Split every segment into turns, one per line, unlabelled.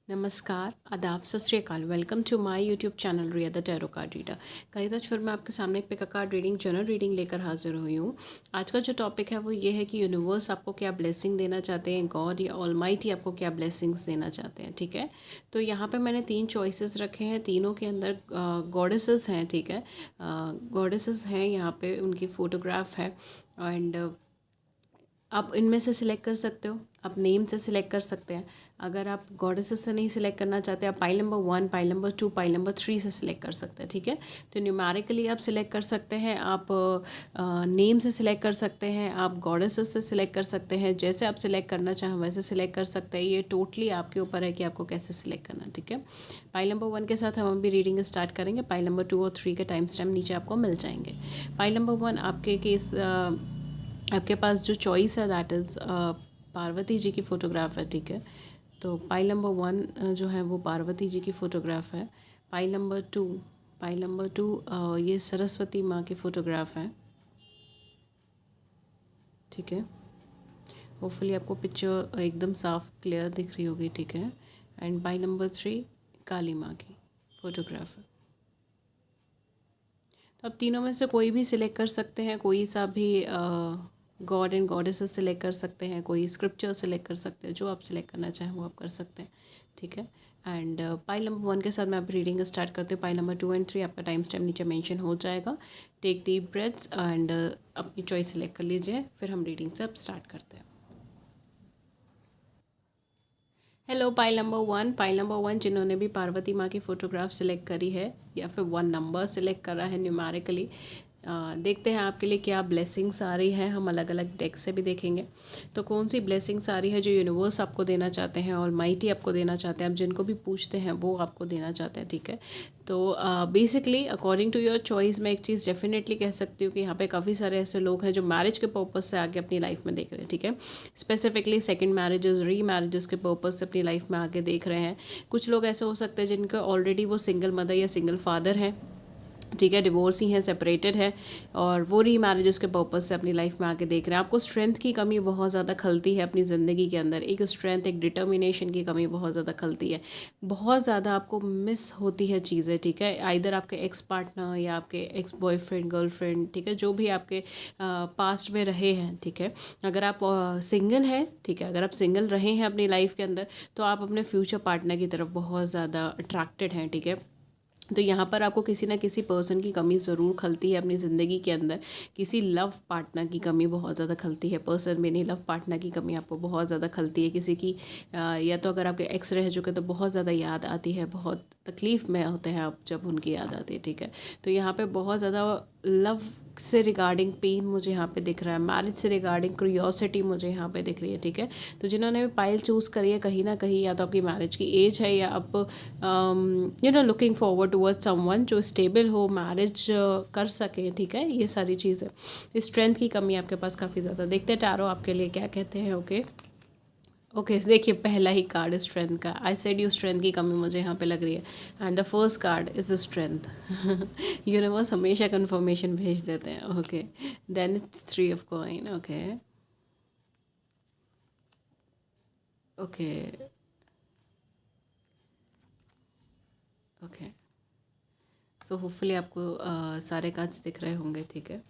नमस्कार, आदाब, सत श्री अकाल। Welcome to my YouTube channel Riya the tarot card reader. कई आज फिर मैं आपके सामने एक pick card reading general reading लेकर हाजिर हुई हूँ। आज का जो टॉपिक है वो ये है कि यूनिवर्स आपको क्या ब्लेसिंग देना चाहते हैं, गॉड या ऑलमाइटी आपको क्या ब्लेसिंग्स देना चाहते हैं। ठीक है, तो यहाँ पे मैंने 3 चॉइसेस रखे हैं। तीनों के अंदर गॉडेसेस हैं। ठीक है, गॉडेसेस हैं, यहाँ पे उनकी फ़ोटोग्राफ है एंड आप इनमें से सिलेक्ट कर सकते हो, आप नेम से सिलेक्ट कर सकते हैं। अगर आप गॉडेसेस से नहीं सिलेक्ट करना चाहते, आप pile number 1, pile number 2, pile number 3 से सिलेक्ट कर सकते हैं। ठीक है, तो न्यूमेरिकली आप सिलेक्ट कर सकते हैं, आप नेम से सिलेक्ट कर सकते हैं, आप गॉडेसेस से सिलेक्ट कर सकते हैं। जैसे आप सिलेक्ट करना चाहें वैसे सिलेक्ट कर सकते हैं। ये टोटली आपके ऊपर है कि आपको कैसे सिलेक्ट करना है। ठीक है, पाइल नंबर 1 के साथ हम अभी रीडिंग स्टार्ट करेंगे। पाइल नंबर 2 और 3 के टाइम स्टैम्प नीचे आपको मिल जाएंगे। पाइल नंबर 1 आपके केस आपके पास जो चॉइस है दैट इज़ पार्वती जी की फ़ोटोग्राफ है। ठीक है, तो पाइल नंबर 1 जो है वो पार्वती जी की फ़ोटोग्राफ है। पाइल नंबर 2, पाइल नंबर 2 ये सरस्वती माँ की फ़ोटोग्राफ है। ठीक है, होपफुली आपको पिक्चर एकदम साफ क्लियर दिख रही होगी। ठीक है, एंड पाइल नंबर 3 काली माँ की फ़ोटोग्राफ है। तो आप तीनों में से कोई भी सिलेक्ट कर सकते हैं, कोई सा भी गॉड एंड गॉडेसेस सिलेक्ट कर सकते हैं, कोई स्क्रिप्चर सिलेक्ट कर सकते हैं। जो आप सिलेक्ट करना चाहें वो आप कर सकते हैं। ठीक है, एंड पाइल नंबर 1 के साथ मैं आप रीडिंग स्टार्ट करती हूँ। पाइल नंबर 2 एंड 3 आपका टाइम स्टैम्प नीचे मेंशन हो जाएगा। टेक डीप ब्रेथ्स एंड अपनी चॉइस सिलेक्ट कर लीजिए, फिर हम रीडिंग से अब स्टार्ट करते हैं। Hello pile number 1, pile number 1 जिन्होंने भी पार्वती माँ की फ़ोटोग्राफ सिलेक्ट करी है या फिर 1 नंबर सिलेक्ट करा है न्यूमेरिकली, देखते हैं आपके लिए क्या ब्लेसिंग्स आ रही है। हम अलग अलग डेक से भी देखेंगे तो कौन सी ब्लेसिंग्स आ रही है जो यूनिवर्स आपको देना चाहते हैं, ऑलमाइटी आपको देना चाहते हैं, आप जिनको भी पूछते हैं वो आपको देना चाहते हैं। ठीक है, तो basically according to your choice मैं एक चीज़ डेफिनेटली कह सकती हूँ कि यहाँ पे काफ़ी सारे ऐसे लोग हैं जो मैरिज के पर्पज़ से आगे अपनी लाइफ में देख रहे हैं। ठीक है, स्पेसिफिकली सेकंड मैरिजेस, री मैरिजेस के पर्पज़ से अपनी लाइफ में आगे देख रहे हैं। कुछ लोग ऐसे हो सकते हैं जिनका ऑलरेडी वो सिंगल मदर या सिंगल फादर हैं। ठीक है, डिवोर्स ही हैं, सेपरेटेड है और वो री मैरिजेस के पर्पज़ से अपनी लाइफ में आके देख रहे हैं। आपको स्ट्रेंथ की कमी बहुत ज़्यादा खलती है अपनी ज़िंदगी के अंदर, एक स्ट्रेंथ, एक डिटर्मिनेशन की कमी बहुत ज़्यादा खलती है, बहुत ज़्यादा आपको मिस होती है चीज़ें। ठीक है, आइदर आपके एक्स पार्टनर या आपके एक्स बॉयफ्रेंड, गर्लफ्रेंड, ठीक है, जो भी आपके पास्ट में रहे हैं। ठीक है, अगर आप सिंगल हैं, ठीक है, अगर आप सिंगल रहे हैं अपनी लाइफ के अंदर तो आप अपने फ्यूचर पार्टनर की तरफ बहुत ज़्यादा अट्रैक्टेड हैं। ठीक है, तो यहाँ पर आपको किसी ना किसी पर्सन की कमी ज़रूर खलती है अपनी ज़िंदगी के अंदर। किसी लव पार्टनर की कमी बहुत ज़्यादा खलती है, पर्सन में नहीं, लव पार्टनर की कमी आपको बहुत ज़्यादा खलती है। किसी की या तो अगर आपके एक्स रह चुके तो बहुत ज़्यादा याद आती है, बहुत तकलीफ़ में होते हैं आप जब उनकी याद आती है। ठीक है, तो यहाँ पे बहुत ज़्यादा लव से रिगार्डिंग पेन मुझे यहाँ पे दिख रहा है, मैरिज से रिगार्डिंग क्यूरियोसिटी मुझे यहाँ पे दिख रही है। ठीक है, तो जिन्होंने भी पाइल चूज़ करी है कहीं ना कहीं या तो आपकी मैरिज की एज है या आप लुकिंग फॉरवर्ड टुवर्ड्स समवन जो स्टेबल हो, मैरिज कर सकें। ठीक है, ये सारी चीज़ें, स्ट्रेंथ की कमी आपके पास काफ़ी ज़्यादा देखते हैं। टैरो आपके लिए क्या कहते हैं। ओके ओके, देखिए पहला ही कार्ड स्ट्रेंथ का। आई सेड यू स्ट्रेंथ की कमी मुझे यहाँ पे लग रही है and the first card is strength. Universe हमेशा कंफर्मेशन भेज देते हैं। Okay, then it's 3 of coin. Okay okay okay, so hopefully आपको सारे कार्ड्स दिख रहे होंगे। ठीक है,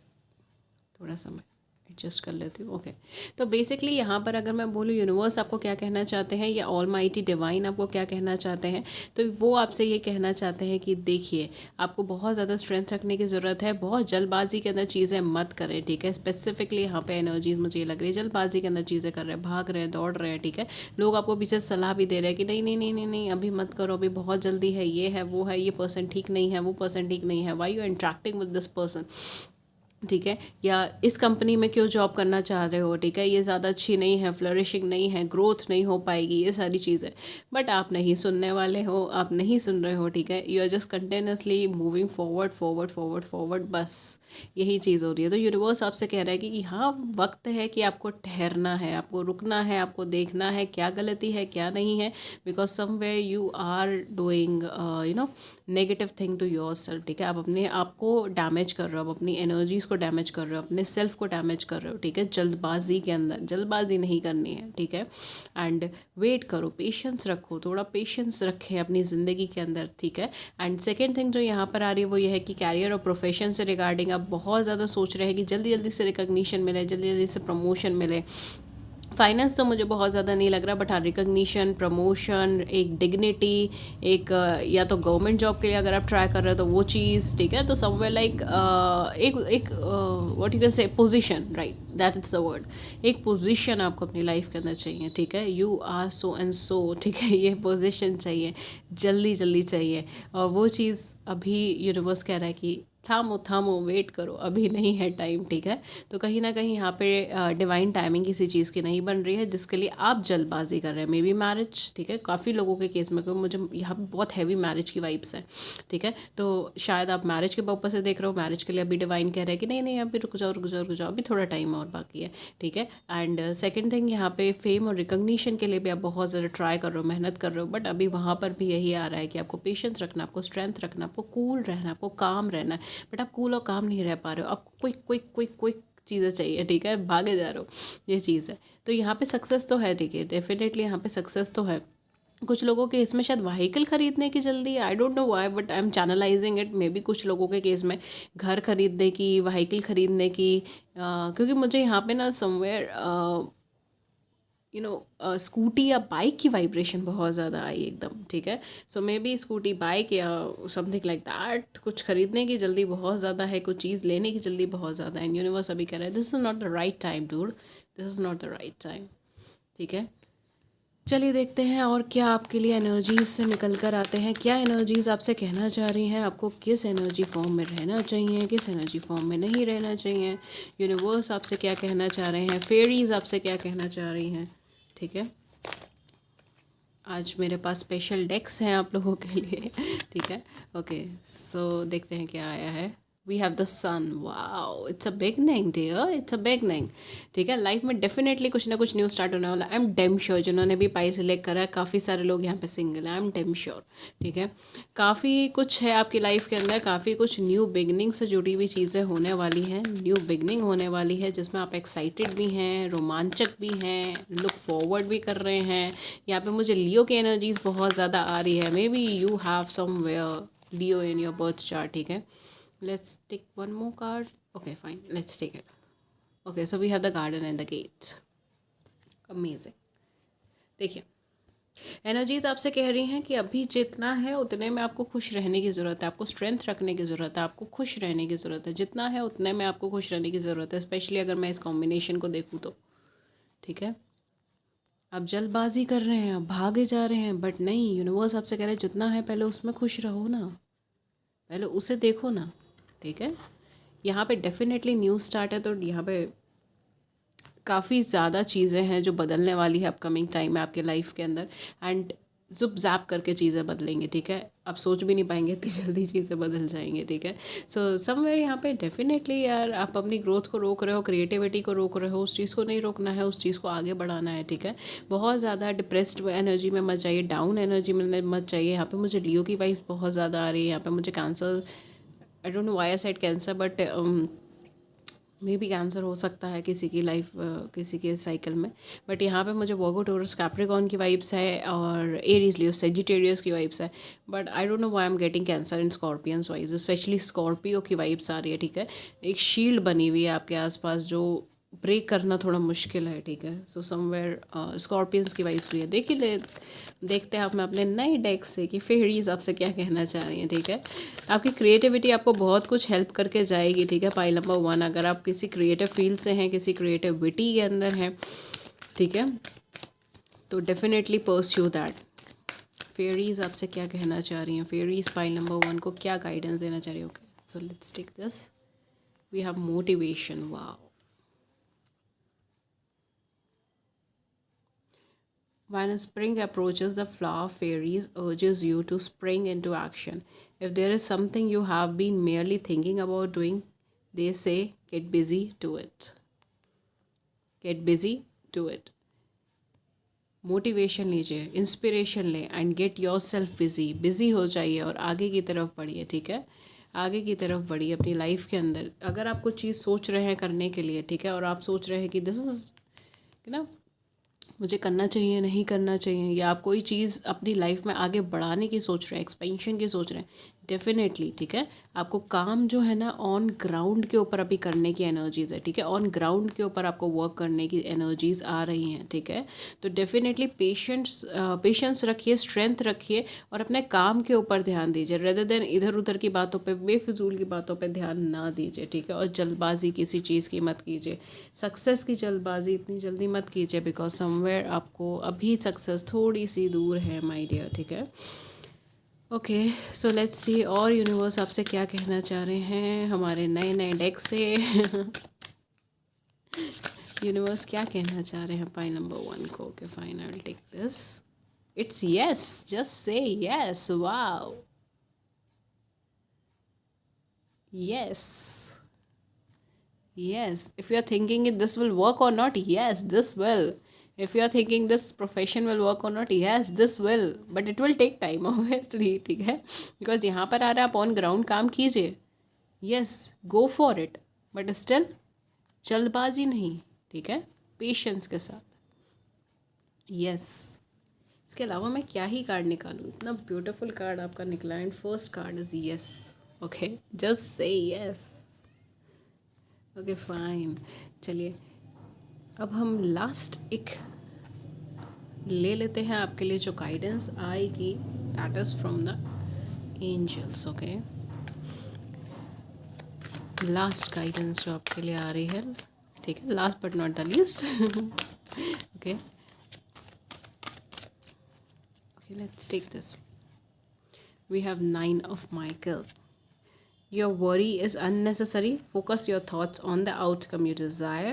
थोड़ा समय एडजस्ट कर लेती हूँ। ओके, तो बेसिकली यहाँ पर अगर मैं बोलूँ यूनिवर्स आपको क्या कहना चाहते हैं या ऑलमाइटी डिवाइन आपको क्या कहना चाहते हैं, तो वो आपसे ये कहना चाहते हैं कि देखिए आपको बहुत ज़्यादा स्ट्रेंथ रखने की ज़रूरत है, बहुत जल्दबाजी के अंदर चीज़ें मत करें। ठीक है, स्पेसिफिकली यहाँ पे एनर्जीज मुझे ये लग रही है जल्दबाजी के अंदर चीज़ें कर रहे हैं, भाग रहे हैं, दौड़ रहे हैं। ठीक है, लोग आपको पीछे सलाह भी दे रहे हैं कि नहीं नहीं नहीं नहीं नहीं अभी मत करो, अभी बहुत जल्दी है, ये है वो है, ये पर्सन ठीक नहीं है, वो पर्सन ठीक नहीं है, why you interacting with this person. ठीक है, या इस कंपनी में क्यों जॉब करना चाह रहे हो। ठीक है, ये ज़्यादा अच्छी नहीं है, फ्लरिशिंग नहीं है, ग्रोथ नहीं हो पाएगी, ये सारी चीज़ें, बट आप नहीं सुनने वाले हो, आप नहीं सुन रहे हो। ठीक है, you are just continuously moving forward forward forward forward, बस यही चीज़ हो रही है। तो यूनिवर्स आपसे कह रहा है कि हाँ वक्त है कि आपको ठहरना है, आपको रुकना है, आपको देखना है क्या गलती है क्या नहीं है, because somewhere you are doing negative thing to yourself. ठीक है, आप अपने आप को डैमेज कर रहे हो, आप अपनी एनर्जीज को डैमेज कर रहे हो, अपने सेल्फ को डैमेज कर रहे हो, ठीक है। जल्दबाजी के अंदर, जल्दबाजी नहीं करनी है, ठीक है। एंड वेट करो, पेशेंस रखो, थोड़ा पेशेंस रखें अपनी ज़िंदगी के अंदर, ठीक है। एंड सेकेंड थिंग जो यहाँ पर आ रही है वो ये है कि कैरियर और प्रोफेशन से रिगार्डिंग आप बहुत ज़्यादा सोच रहे हैं कि जल्दी जल्दी से रिकग्निशन मिले, जल्दी जल्दी से प्रमोशन मिले। फाइनेंस तो मुझे बहुत ज़्यादा नहीं लग रहा, बट हाँ रिकग्निशन, प्रमोशन, एक डिग्निटी, एक या तो गवर्नमेंट जॉब के लिए अगर आप ट्राई कर रहे हो तो वो चीज़, ठीक है। तो समवेयर लाइक एक what you can say position, right, that is the word. एक पोजीशन आपको अपनी लाइफ के अंदर चाहिए, ठीक है। You are so and so, ठीक है, ये पोजीशन चाहिए, जल्दी जल्दी चाहिए। और वो चीज़ अभी यूनिवर्स कह रहा है कि थामो थामो, वेट करो, अभी नहीं है टाइम, ठीक है। तो कहीं ना कहीं यहाँ पे डिवाइन टाइमिंग किसी चीज़ की नहीं बन रही है जिसके लिए आप जल्दबाजी कर रहे हैं। मे बी मैरिज, ठीक है, काफ़ी लोगों के केस में, क्योंकि मुझे यहाँ पे बहुत हैवी मैरिज की वाइब्स हैं, ठीक है। तो शायद आप मैरिज के पर्पज से देख रहे हो, मैरिज के लिए अभी डिवाइन कह रहे हैं कि नहीं नहीं अभी रुक जाओ रुक जाओ रुक जाओ, अभी थोड़ा टाइम और बाकी है, ठीक है। एंड सेकेंड थिंग यहाँ पे फेम और रिकग्निशन के लिए भी आप बहुत ज़्यादा ट्राई कर रहे हो, मेहनत कर रहे हो, बट अभी वहाँ पर भी यही आ रहा है कि आपको पेशेंस रखना, आपको स्ट्रेंथ रखना, आपको कूल रहना, आपको काम रहना है। बट आप कूल और काम नहीं रह पा रहे हो, आपको क्विक चीज़ें चाहिए, ठीक है, भागे जा रहे हो, ये चीज़ है। तो यहाँ पे सक्सेस तो है, ठीक है, डेफिनेटली यहाँ पे सक्सेस तो है। कुछ लोगों के इसमें शायद व्हीकल खरीदने की जल्दी, आई don't know why, but I am channelizing it. May be कुछ लोगों के केस में घर खरीदने की, व्हीकल खरीदने की, क्योंकि मुझे यहाँ पे ना समवेयर स्कूटी या बाइक की वाइब्रेशन बहुत ज़्यादा आई एकदम, ठीक है। सो मे बी स्कूटी, बाइक या समथिंग लाइक दैट, कुछ खरीदने की जल्दी बहुत ज़्यादा है, कुछ चीज़ लेने की जल्दी बहुत ज़्यादा है। एंड यूनिवर्स अभी कह रहा है this is not the right time dude, this is not the right time, ठीक है। चलिए देखते हैं और क्या आपके लिए एनर्जीज से निकल कर आते हैं, क्या एनर्जीज आपसे कहना चाह रही हैं, आपको किस एनर्जी फॉर्म में रहना चाहिए, किस एनर्जी फॉर्म में नहीं रहना चाहिए, यूनिवर्स आपसे क्या कहना चाह रहे हैं, फेरीज आपसे क्या कहना चाह रही हैं, ठीक है। आज मेरे पास स्पेशल डेक्स हैं आप लोगों के लिए, ठीक है। ओके, सो देखते हैं क्या आया है। We have the sun, wow, it's a beginning dear, it's a beginning, ठीक है। लाइफ में डेफिनेटली कुछ ना कुछ न्यू स्टार्ट होने वाला। आई एम डेम श्योर, जिन्होंने भी पाई सिलेक्ट करा है, काफ़ी सारे लोग यहाँ पे सिंगल हैं, आई एम डेम श्योर, ठीक है। काफ़ी कुछ है आपकी लाइफ के अंदर, काफ़ी कुछ न्यू बिगनिंग से जुड़ी हुई चीज़ें होने वाली हैं, न्यू बिगनिंग होने वाली है जिसमें आप एक्साइटेड भी हैं, रोमांचक भी हैं, लुक फॉरवर्ड भी कर रहे हैं। यहाँ पे मुझे लियो की एनर्जीज बहुत ज़्यादा आ रही है, may be you have somewhere Leo in your birth chart, ठीक है। Let's take one more card. Okay, fine. Let's take it. Okay, so we have the garden and the gates. Amazing. देखिए, energies आपसे कह रही हैं कि अभी जितना है उतने में आपको खुश रहने की ज़रूरत है, आपको स्ट्रेंथ रखने की ज़रूरत है, आपको खुश रहने की ज़रूरत है। जितना है उतने में आपको खुश रहने की ज़रूरत है, स्पेशली अगर मैं इस कॉम्बिनेशन को देखूँ तो, ठीक है। आप जल्दबाजी कर रहे हैं, आप भागे जा रहे हैं, बट नहीं, यूनिवर्स आपसे कह रहे हैं जितना है पहले उसमें खुश रहो ना, पहले उसे देखो ना, ठीक है। यहाँ पे डेफिनेटली न्यू स्टार्ट है, तो यहाँ पे काफ़ी ज़्यादा चीज़ें हैं जो बदलने वाली है अपकमिंग टाइम में आपके लाइफ के अंदर। एंड जुप जैप करके चीज़ें बदलेंगी, ठीक है। आप सोच भी नहीं पाएंगे इतनी जल्दी चीज़ें बदल जाएंगी, ठीक है। सो समवेयर यहाँ पे डेफिनेटली यार आप अपनी ग्रोथ को रोक रहे हो, क्रिएटिविटी को रोक रहे हो, उस चीज़ को नहीं रोकना है, उस चीज़ को आगे बढ़ाना है, ठीक है। बहुत ज़्यादा डिप्रेस्ड एनर्जी में मत जाइए, डाउन एनर्जी में मत जाइए। यहाँ पे मुझे लियो की वाइफ बहुत ज़्यादा आ रही है, यहाँ पे मुझे cancer, I don't know why I said cancer, but मे भी कैंसर हो सकता है किसी की लाइफ, किसी के साइकिल में। बट यहाँ पे मुझे वर्गो, टॉरस, कैप्रिकॉर्न की वाइब्स है और एरीज, लियो, सेजिटेरियस की वाइब्स है। But I don't know why I am getting Cancer in Scorpions vibes, especially Scorpio की वाइब्स आ रही है, ठीक है। एक शील्ड बनी हुई है आपके आसपास जो ब्रेक करना थोड़ा मुश्किल है, ठीक है। सो समवेयर स्कॉर्पियंस की वाइब्स भी है। देखते हैं आप मैं अपने नए डेक से कि फेरीज आपसे क्या कहना चाह रही हैं, ठीक है। आपकी क्रिएटिविटी आपको बहुत कुछ हेल्प करके जाएगी, ठीक है। पाइल नंबर 1, अगर आप किसी क्रिएटिव फील्ड से हैं, किसी क्रिएटिविटी के अंदर हैं, ठीक है, तो डेफिनेटली परस्यू दैट। फेरीज आपसे क्या कहना चाह रही हैं, फेरीज पाइल नंबर 1 को क्या गाइडेंस देना चाह रही है। Okay, so let's take this, we have motivation, wow. When spring approaches, the flower fairies urges you to spring into action. If there is something you have been merely thinking about doing, they say get busy, do it. Get busy, do it. Motivation लीजिए, inspiration लें and get your self busy, busy हो जाइए और आगे की तरफ बढ़िए, ठीक है। आगे की तरफ बढ़िए अपनी लाइफ के अंदर। अगर आप कुछ चीज़ सोच रहे हैं करने के लिए, ठीक है, और आप सोच रहे हैं कि दिस इज ना मुझे करना चाहिए नहीं करना चाहिए, या आप कोई चीज़ अपनी लाइफ में आगे बढ़ाने की सोच रहे हैं, एक्सपेंशन की सोच रहे हैं, डेफिनेटली, ठीक है, आपको काम जो है ना ऑन ग्राउंड के ऊपर अभी करने की एनर्जीज़ है, ठीक है, ऑन ग्राउंड के ऊपर आपको वर्क करने की एनर्जीज़ आ रही हैं, ठीक है। तो डेफिनेटली पेशेंस रखिए, स्ट्रेंथ रखिए और अपने काम के ऊपर ध्यान दीजिए, रेदर देन इधर उधर की बातों पे, बेफिजूल की बातों पे ध्यान ना दीजिए, ठीक है। और जल्दबाजी किसी चीज़ की मत कीजिए, सक्सेस की जल्दबाजी इतनी जल्दी मत कीजिए, बिकॉज समवेयर आपको अभी सक्सेस थोड़ी सी दूर है माय डियर, ठीक है। ओके, सो लेट्स सी और यूनिवर्स आपसे क्या कहना चाह रहे हैं हमारे नए नए डेक से। यूनिवर्स क्या कहना चाह रहे हैं पाई नंबर 1 को? Okay fine, I will take this. It's yes, just say yes, wow, yes, yes, if you are thinking it this will work or not, yes this will. If you are thinking this profession will work or not, yes this will, but it will take time obviously, ठीक है, because यहाँ पर आ रहा है आप on ground काम कीजिए, yes go for it, but still जल्दबाजी नहीं, ठीक है, पेशेंस के साथ, yes। इसके अलावा मैं क्या ही कार्ड निकालूँ, इतना ब्यूटीफुल कार्ड आपका निकला, and first card is yes, okay, just say yes। Okay fine, चलिए अब हम लास्ट एक ले लेते हैं आपके लिए जो गाइडेंस आएगी, that is from the angels. Okay, last guidance जो आपके लिए आ रही है, ठीक है, last but not the least. Okay, let's take this. We have 9 of Michael. Your worry is unnecessary. Focus your thoughts on the outcome you desire.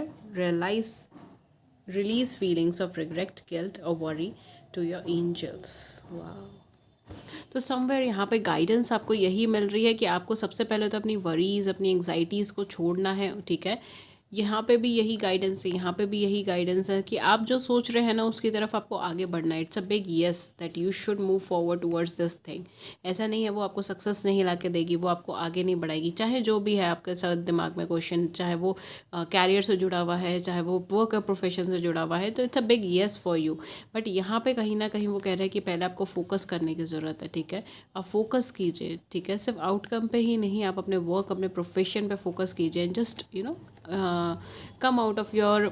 Release feelings of regret, guilt or worry to your angels. Wow. तो somewhere यहाँ पे guidance आपको यही मिल रही है कि आपको सबसे पहले तो अपनी वरीज़, अपनी एंग्जाइटीज़ को छोड़ना है, ठीक है। यहाँ पे भी यही गाइडेंस है, यहाँ पे भी यही गाइडेंस है कि आप जो सोच रहे हैं ना उसकी तरफ आपको आगे बढ़ना है। It's a big yes that you should move forward towards this thing. ऐसा नहीं है वो आपको सक्सेस नहीं ला के देगी, वो आपको आगे नहीं बढ़ाएगी, चाहे जो भी है आपके साथ दिमाग में क्वेश्चन, चाहे वो कैरियर से जुड़ा हुआ है, चाहे वो वर्क प्रोफेशन से जुड़ा हुआ है, तो it's a big yes for you. But यहाँ पे कहीं ना कहीं वो कह रहे हैं कि पहले आपको फोकस करने की ज़रूरत है, ठीक है, आप फोकस कीजिए, ठीक है, सिर्फ आउटकम पे ही नहीं, आप अपने वर्क, अपने प्रोफेशन पे फोकस कीजिए, and just you know come out of your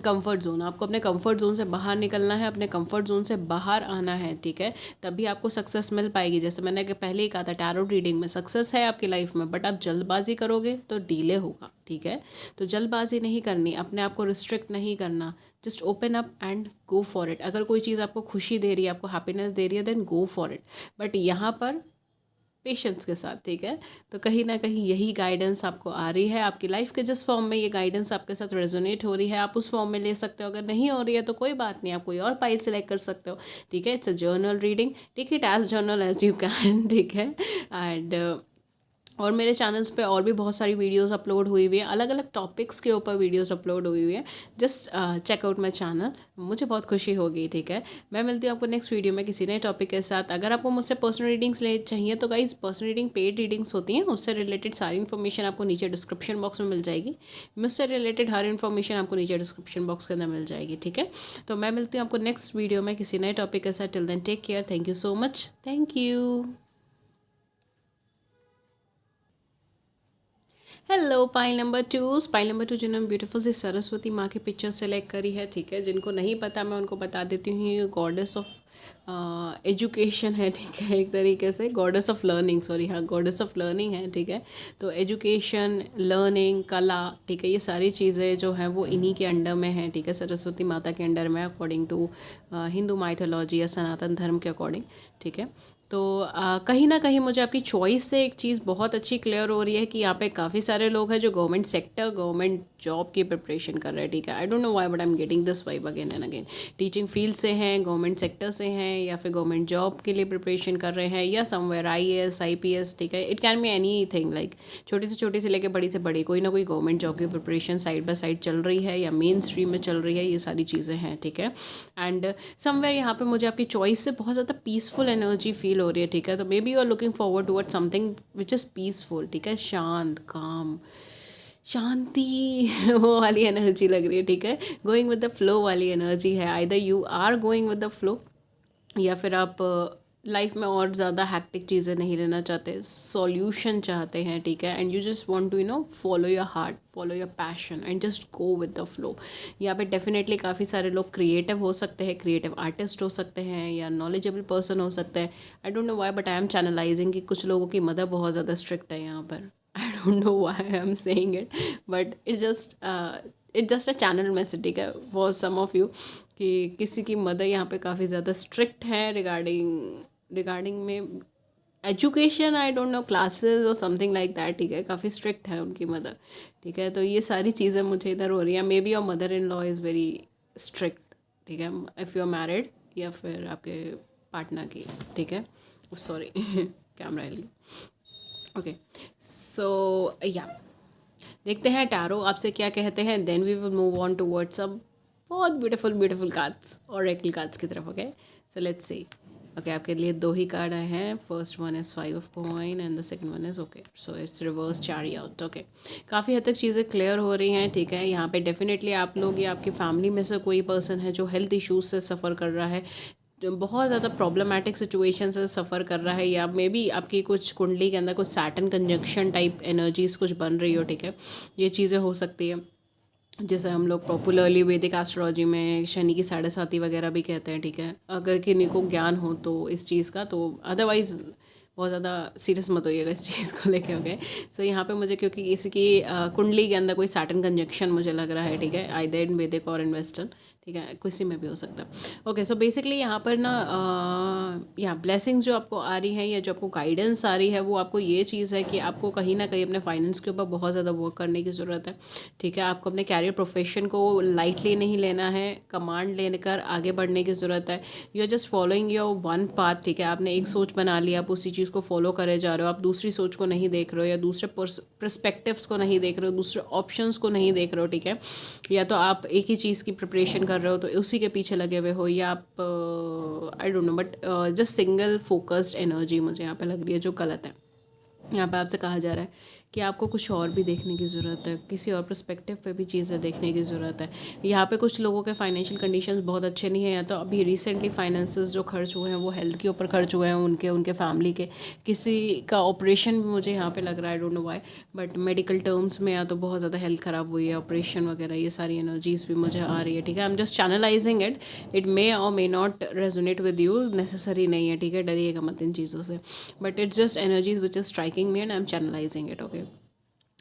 comfort zone. आपको अपने कंफर्ट जोन से बाहर निकलना है, अपने कंफर्ट जोन से बाहर आना है, ठीक है, तभी आपको सक्सेस मिल पाएगी। जैसे मैंने पहले ही कहा था, टैरो रीडिंग में सक्सेस है आपकी लाइफ में, बट आप जल्दबाजी करोगे तो डिले होगा, ठीक है। तो जल्दबाजी नहीं करनी, अपने आप को रिस्ट्रिक्ट नहीं करना, just open up and go for it. अगर कोई चीज़ आपको खुशी दे रही है, आपको हैप्पीनेस दे रही है, then go for it, but यहाँ पर पेशेंस के साथ, ठीक है। तो कहीं ना कहीं यही गाइडेंस आपको आ रही है आपकी लाइफ के जिस फॉर्म में ये गाइडेंस आपके साथ रेजोनेट हो रही है, आप उस फॉर्म में ले सकते हो। अगर नहीं हो रही है तो कोई बात नहीं, आप कोई और पाइल सेलेक्ट कर सकते हो, ठीक है। It's a journal reading, take it as journal as you can, ठीक है। एंड और मेरे चैनल्स पे और भी बहुत सारी वीडियोस अपलोड हुई हुई है, अलग अलग टॉपिक्स के ऊपर वीडियोस अपलोड हुई हुई है। Just check out my channel, मुझे बहुत खुशी होगी, ठीक है। मैं मिलती हूँ आपको नेक्स्ट वीडियो में किसी नए टॉपिक के साथ। अगर आपको मुझसे पर्सनल रीडिंग्स ले चाहिए तो guys, personal reading paid readings होती हैं, उससे रिलेटेड सारी इन्फॉर्मेशन आपको नीचे डिस्क्रिप्शन बॉक्स में मिल जाएगी। मुझसे रिलेटेड हर इन्फॉर्मेशन आपको नीचे डिस्क्रिप्शन बॉक्स के अंदर मिल जाएगी, ठीक है। तो मैं मिलती हूँ आपको नेक्स्ट वीडियो में किसी नए टॉपिक के साथ। Till then take care, thank you so much, thank you. Hello pile number 2 जिन्होंने ब्यूटीफुल सी सरस्वती माँ की पिक्चर सेलेक्ट करी है, ठीक है। जिनको नहीं पता मैं उनको बता देती हूँ, ये गॉडेस ऑफ एजुकेशन है, ठीक है, एक तरीके से गॉडेस ऑफ लर्निंग, सॉरी, हाँ, गॉडेस ऑफ लर्निंग है, ठीक है। तो एजुकेशन, लर्निंग, कला, ठीक है, ये सारी चीज़ें जो हैं वो इन्हीं के अंडर में हैं, ठीक है, सरस्वती माता के अंडर में, अकॉर्डिंग टू हिंदू माइथोलॉजी या सनातन धर्म के अकॉर्डिंग, ठीक है। तो कहीं ना कहीं मुझे आपकी चॉइस से एक चीज़ बहुत अच्छी क्लियर हो रही है कि यहाँ पे काफ़ी सारे लोग हैं जो गवर्नमेंट सेक्टर, गवर्नमेंट जॉब की प्रिपरेशन कर रहे हैं, ठीक है। आई don't know why but I am getting this vibe again and again. Teaching field से हैं, गवर्नमेंट सेक्टर से हैं, या फिर गवर्नमेंट जॉब के लिए प्रिपरेशन कर रहे हैं, या समवेयर IAS IPS, ठीक है। It can be any thing, like छोटी से लेकर बड़ी से बड़ी कोई ना कोई गवर्नमेंट जॉब की प्रिपरेशन साइड बाय साइड चल रही है या मेन स्ट्रीम में चल रही है, ये सारी चीज़ें हैं, ठीक है। एंड समवेयर यहाँ पे मुझे आपकी चॉइस से बहुत ज़्यादा पीसफुल एनर्जी फील हो रही है, ठीक है। तो maybe you are looking forward toward something which is peaceful, ठीक है। शांत, काम, शांति वो वाली एनर्जी लग रही है, ठीक है। गोइंग विद द फ्लो वाली एनर्जी है। Either you are going with the flow, या फिर आप लाइफ में और ज़्यादा हैक्टिक चीज़ें नहीं लेना चाहते, सॉल्यूशन चाहते हैं, ठीक है। And you just want to follow your heart, follow your passion and just go with the flow. यहाँ पे डेफिनेटली काफ़ी सारे लोग क्रिएटिव हो सकते हैं, क्रिएटिव आर्टिस्ट हो सकते हैं, या नॉलेजेबल पर्सन हो सकते हैं। आई don't know why but I am channelising कि कुछ लोगों की मदर बहुत ज़्यादा स्ट्रिक्ट है यहाँ पर। आई don't know why I am saying it, but it's just a channel message, ठीक है, फॉर सम ऑफ यू, कि किसी की मदर यहाँ पे काफ़ी ज़्यादा स्ट्रिक्ट है रिगार्डिंग में education, I don't no classes और समथिंग लाइक दैट, ठीक है। काफ़ी स्ट्रिक्ट है उनकी मदर, ठीक है। तो ये सारी चीज़ें मुझे इधर हो रही हैं। May be your mother in law is very strict, ठीक है, इफ़ यू आर मैरिड, या फिर आपके पार्टनर की, ठीक है। सॉरी कैमरा हिल गया। ओके, सो या देखते हैं टैरो आपसे क्या कहते हैं, then we will move on towards a बहुत ब्यूटीफुल कार्ड्स और रेकल कार्ड्स की तरफ। Okay, so let's see. Okay, आपके लिए 2 ही कार्ड आए हैं। First one is 5 of coin and the second one is okay, so it's reverse chariot. Okay, काफ़ी हद तक चीज़ें क्लियर हो रही हैं, ठीक है। यहाँ पे डेफिनेटली आप लोग या आपकी फैमिली में से कोई पर्सन है जो हेल्थ इश्यूज से सफ़र कर रहा है, जो बहुत ज़्यादा प्रॉब्लमेटिक सिचुएशन से सफ़र कर रहा है, या मे बी आपकी कुछ कुंडली के अंदर कुछ सैटर्न कंजंक्शन टाइप एनर्जीज़ कुछ बन रही हो, ठीक है। ये चीज़ें हो सकती है, जैसे हम लोग पॉपुलरली वैदिक एस्ट्रोलॉजी में शनि की 7.5 वगैरह भी कहते हैं, ठीक है। अगर किन्हीं को ज्ञान हो तो इस चीज़ का, तो अदरवाइज़ बहुत ज़्यादा सीरियस मत होइएगा इस चीज़ को लेके। ओके, सो यहाँ पे मुझे क्योंकि किसी की कुंडली के अंदर कोई सैटर्न कंजंक्शन मुझे लग रहा है, ठीक है, आइदर इन वैदिक और इन वेस्टर्न, ठीक है, किसी में भी हो सकता है। ओके, सो बेसिकली यहाँ पर ना यहाँ ब्लेसिंग्स जो आपको आ रही हैं या जो आपको गाइडेंस आ रही है, वो आपको ये चीज़ है कि आपको कहीं ना कहीं अपने फाइनेंस के ऊपर बहुत ज़्यादा वर्क करने की ज़रूरत है, ठीक है। आपको अपने कैरियर प्रोफेशन को लाइटली नहीं लेना है, कमांड लेकर आगे बढ़ने की ज़रूरत है। You are just following your one path, ठीक है। आपने एक सोच बना लिया, आप उसी चीज़ को फॉलो करे जा रहे हो, आप दूसरी सोच को नहीं देख रहे हो, या दूसरे पर्सपेक्टिव्स को नहीं देख रहे हो, दूसरे ऑप्शंस को नहीं देख रहे हो, ठीक है। या तो आप एक ही चीज़ की प्रिपरेशन कर रहे हो तो उसी के पीछे लगे हुए हो, या आप आई don't no but just single focused energy मुझे यहाँ पे लग रही है, जो गलत है। यहाँ पे आपसे कहा जा रहा है कि आपको कुछ और भी देखने की ज़रूरत है, किसी और पर्सपेक्टिव पे भी चीज़ें देखने की ज़रूरत है। यहाँ पे कुछ लोगों के फाइनेंशियल कंडीशंस बहुत अच्छे नहीं हैं, या तो अभी रिसेंटली फाइनेंसेस जो खर्च हुए हैं वो हेल्थ के ऊपर खर्च हुए हैं, उनके फैमिली के किसी का ऑपरेशन भी मुझे यहाँ पे लग रहा है, आई don't know why but medical terms में, या तो बहुत ज़्यादा हेल्थ ख़राब हुई है, ऑपरेशन वगैरह, ये सारी एनर्जीज़ भी मुझे आ रही है, ठीक है। I am just channelizing it, it may और may not resonate with you, necessary नहीं है, ठीक है, डरिएगा मत इन चीज़ों से, but it's just energies which is striking me and I am channelizing it. Okay,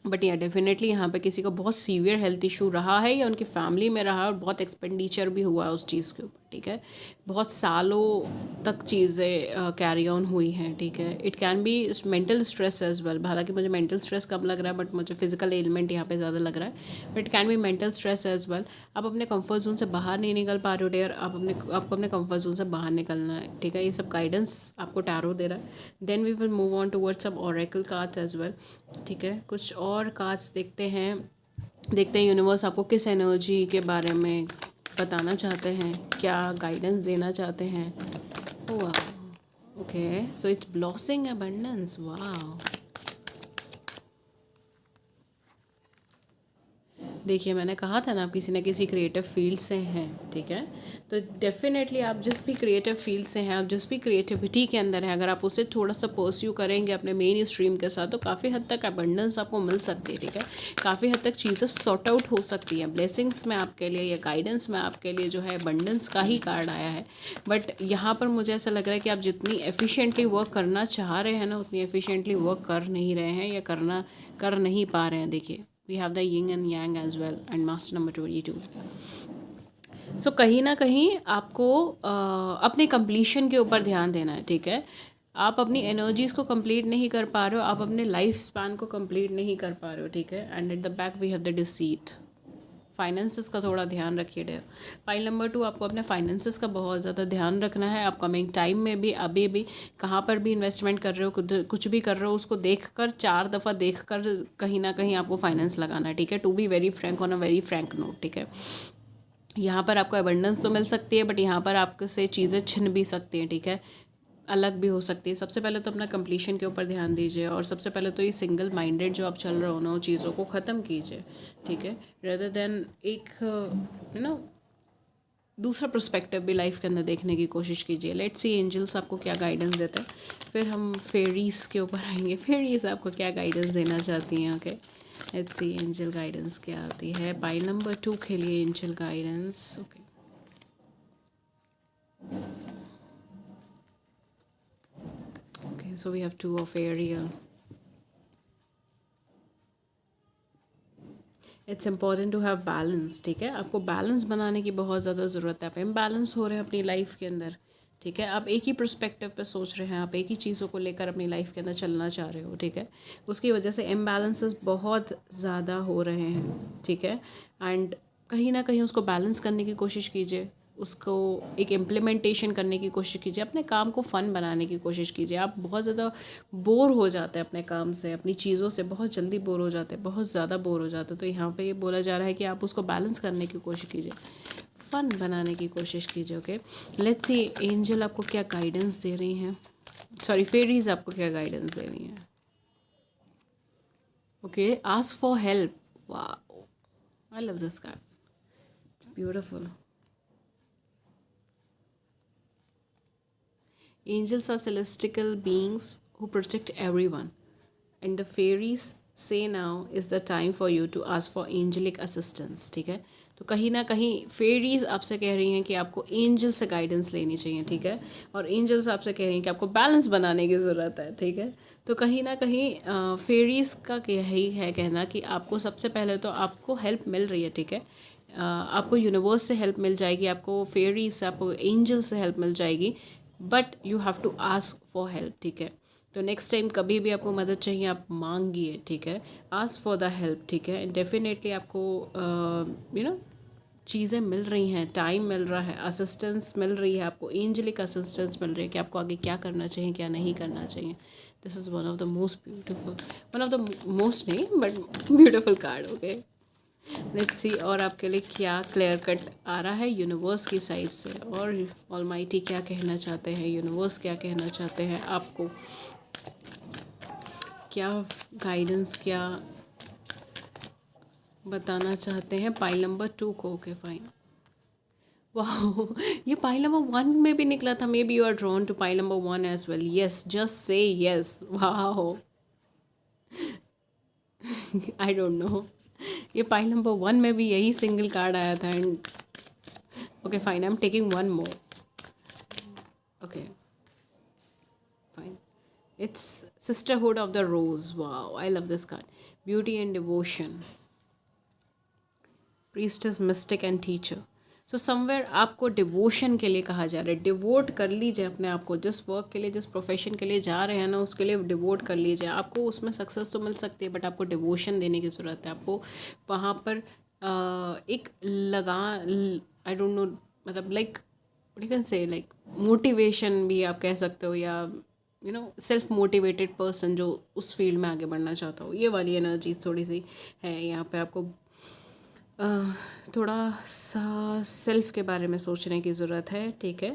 but या डेफिनेटली यहाँ पे किसी को बहुत सीवियर हेल्थ इशू रहा है, या उनकी फैमिली में रहा है, और बहुत एक्सपेंडिचर भी हुआ है उस चीज़ के ऊपर, ठीक है। बहुत सालों तक चीज़ें कैरी ऑन हुई हैं, ठीक है। It can be mental stress as well, हालांकि मुझे मेंटल स्ट्रेस कम लग रहा है, बट मुझे फिजिकल एलिमेंट यहाँ पे ज़्यादा लग रहा है, but it can be mental stress as well. आप अपने कंफर्ट जोन से बाहर नहीं निकल पा रहे हो डियर, आपको अपने कंफर्ट जोन से बाहर निकलना है, ठीक है। ये सब गाइडेंस आपको टैरो दे रहा है। Then we will move on towards सब ऑरेकल कार्ड्स एज वेल, ठीक है। कुछ और कार्ड्स देखते हैं यूनिवर्स आपको किस एनर्जी के बारे में बताना चाहते हैं, क्या गाइडेंस देना चाहते हैं। वाह, ओके, सो इट्स ब्लॉसिंग अबंडेंस, वाह। देखिए, मैंने कहा था ना, आप किसी न किसी क्रिएटिव फील्ड से हैं, ठीक है। तो डेफिनेटली आप जिस भी क्रिएटिव फील्ड से हैं, आप जिस भी क्रिएटिविटी के अंदर हैं, अगर आप उसे थोड़ा सा परस्यू करेंगे अपने मेन स्ट्रीम के साथ, तो काफ़ी हद तक अबंडेंस आपको मिल सकती है, ठीक है। काफ़ी हद तक चीज़ें सॉर्ट आउट हो सकती हैं। ब्लेसिंग्स में आपके लिए या गाइडेंस में आपके लिए जो है अबंडेंस का ही कार्ड आया है, बट यहाँ पर मुझे ऐसा लग रहा है कि आप जितनी एफिशिएंटली वर्क करना चाह रहे हैं ना, उतनी एफिशिएंटली वर्क कर नहीं रहे हैं, या कर नहीं पा रहे हैं। देखिए, we have the yin and yang as well and master number 22. सो कहीं ना कहीं आपको अपने कंप्लीशन के ऊपर ध्यान देना है, ठीक है। आप अपनी एनर्जीज़ को कंप्लीट नहीं कर पा रहे हो, आप अपने लाइफ स्पैन को कंप्लीट नहीं कर पा रहे हो, ठीक है। And at the back we have the deceit, finances का थोड़ा ध्यान रखिए डियर। पाइल नंबर 2, आपको अपने फाइनेंसेस का बहुत ज़्यादा ध्यान रखना है। अपकमिंग टाइम में भी, अभी भी कहाँ पर भी इन्वेस्टमेंट कर रहे हो, कुछ भी कर रहे हो, उसको देख कर 4 दफ़ा देख कर कहीं ना कहीं आपको फाइनेंस लगाना है, ठीक है। To be very frank, on a very frank note, ठीक है। यहाँ पर आपको एबंडेंस तो मिल सकती है, बट यहाँ पर आपसे चीज़ें छिन भी सकती हैं, ठीक है, अलग भी हो सकती है। सबसे पहले तो अपना कंप्लीशन के ऊपर ध्यान दीजिए, और सबसे पहले तो ये सिंगल माइंडेड जो आप चल रहे हो ना, वो चीज़ों को ख़त्म कीजिए, ठीक है, रेदर देन एक दूसरा पर्सपेक्टिव भी लाइफ के अंदर देखने की कोशिश कीजिए। लेट्स सी एंजल्स आपको क्या गाइडेंस देते हैं, फिर हम फेरीज के ऊपर आएंगे। फेरीज आपको क्या गाइडेंस देना चाहती हैं, okay. Let's see angel guidance क्या आती है पाइल नंबर 2 के लिए। Angel guidance, okay. Okay, so we have 2 of Ariel. It's important to have balance, ठीक है। आपको बैलेंस बनाने की बहुत ज़्यादा ज़रूरत है। आप इम्बैलेंस हो रहे हैं अपनी लाइफ के अंदर, ठीक है। आप एक ही पर्सपेक्टिव पे सोच रहे हैं, आप एक ही चीज़ों को लेकर अपनी लाइफ के अंदर चलना चाह रहे हो, ठीक है। उसकी वजह से इम्बैलेंसेस बहुत ज़्यादा हो रहे हैं, ठीक है। एंड कहीं ना कहीं उसको बैलेंस करने की कोशिश कीजिए, उसको एक इम्प्लीमेंटेशन करने की कोशिश कीजिए, अपने काम को फ़न बनाने की कोशिश कीजिए। आप बहुत ज़्यादा बोर हो जाते हैं अपने काम से, अपनी चीज़ों से बहुत जल्दी बोर हो जाते हैं, बहुत ज़्यादा बोर हो जाते हैं। तो यहाँ पे ये बोला जा रहा है कि आप उसको बैलेंस करने की कोशिश कीजिए, फ़न बनाने की कोशिश कीजिए, ओके। लेट्स सी एंजल आपको क्या गाइडेंस दे रही हैं, सॉरी फेरीज आपको क्या गाइडेंस दे रही हैं, okay. Ask for help, wow, I love this card, it's beautiful. Angels are celestial beings who protect everyone, and the fairies say now is the time for you to ask for angelic assistance, ठीक है। तो कहीं ना कहीं fairies आपसे कह रही हैं कि आपको एंजल से गाइडेंस लेनी चाहिए, ठीक है, और एंजल्स आपसे कह रही हैं कि आपको बैलेंस बनाने की ज़रूरत है, ठीक है। तो कहीं ना कहीं फेरीज का यही है कहना कि आपको सबसे पहले तो आपको हेल्प मिल रही है, ठीक है। आपको यूनिवर्स से हेल्प मिल जाएगी, आपको फेरीज से, आपको एंजल से हेल्प मिल जाएगी, but you have to ask for help, ठीक है। तो नेक्स्ट टाइम कभी भी आपको मदद चाहिए आप मांगिए, ठीक है, आस्क फॉर द हेल्प, ठीक है। डेफिनेटली आपको चीज़ें मिल रही हैं, टाइम मिल रहा है, असिस्टेंस मिल रही है, आपको एंजलिक असिस्टेंस मिल रही है कि आपको आगे क्या करना चाहिए, क्या नहीं करना चाहिए। This is one of the most beautiful, one of the most नहीं but beautiful card, okay. Let's see और आपके लिए क्या क्लियर कट आ रहा है यूनिवर्स की साइड से, और ऑलमाइटी क्या कहना चाहते हैं, यूनिवर्स क्या कहना चाहते हैं आपको, क्या गाइडेंस, क्या बताना चाहते हैं पाइल नंबर 2 को, ओके फाइन। वाह, ये पाइल नंबर 1 में भी निकला था। Maybe you are drawn to pile number 1 as well, yes, just say yes, वाह, आई डोंट नो, ये पाइल नंबर 1 में भी यही सिंगल कार्ड आया था। And okay fine, I am taking one more, okay fine. It's sisterhood of the rose, wow, I love this card, beauty and devotion, priestess, mystic and teacher. So somewhere आपको devotion के लिए कहा जा रहा है, devote कर लीजिए अपने आप को, जिस वर्क के लिए, जिस प्रोफेशन के लिए जा रहे हैं ना, उसके लिए डिवोट कर लीजिए। आपको उसमें सक्सेस तो मिल सकती है, बट आपको डिवोशन देने की ज़रूरत है। आपको वहाँ पर एक लगा, आई डोंट नो, मतलब लाइक यू कैन से लाइक मोटिवेशन भी आप कह सकते हो, या सेल्फ मोटिवेटेड पर्सन जो उस फील्ड में आगे बढ़ना चाहता हो, ये वाली एनर्जीज थोड़ी सी है यहाँ पे। आपको थोड़ा सा सेल्फ के बारे में सोचने की ज़रूरत है, ठीक है।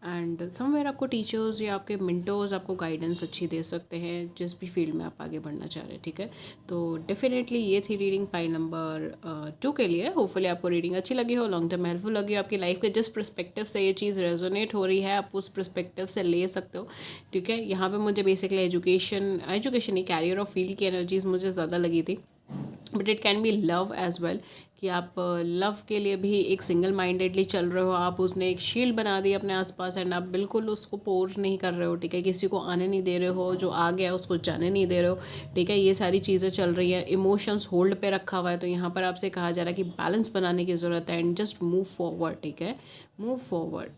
एंड समवेयर आपको टीचर्स या आपके मिंटर्स आपको गाइडेंस अच्छी दे सकते हैं जिस भी फील्ड में आप आगे बढ़ना चाह रहे हैं, ठीक है। तो डेफिनेटली ये थी रीडिंग पाइल नंबर 2 के लिए। होपफुली आपको रीडिंग अच्छी लगी हो, लॉन्ग टर्म हेल्पफुल लगी हो, आपकी लाइफ के जिस पर्सपेक्टिव से ये चीज़ रेजोनेट हो रही है आप उस पर्सपेक्टिव से ले सकते हो, ठीक है। यहाँ पे मुझे बेसिकली एजुकेशन ही कैरियर और फील्ड की एनर्जीज मुझे ज़्यादा लगी थी, but it can be love as well, कि आप लव के लिए भी एक सिंगल माइंडेडली चल रहे हो, आप उसने एक शील्ड बना दी अपने आसपास, एंड आप बिल्कुल उसको पोर नहीं कर रहे हो, ठीक है। किसी को आने नहीं दे रहे हो, जो आ गया उसको जाने नहीं दे रहे हो, ठीक है। ये सारी चीज़ें चल रही हैं, इमोशंस होल्ड पे रखा हुआ है। तो यहाँ पर आपसे कहा जा रहा है कि बैलेंस बनाने की ज़रूरत है, एंड जस्ट मूव फॉरवर्ड, ठीक है, मूव फॉरवर्ड,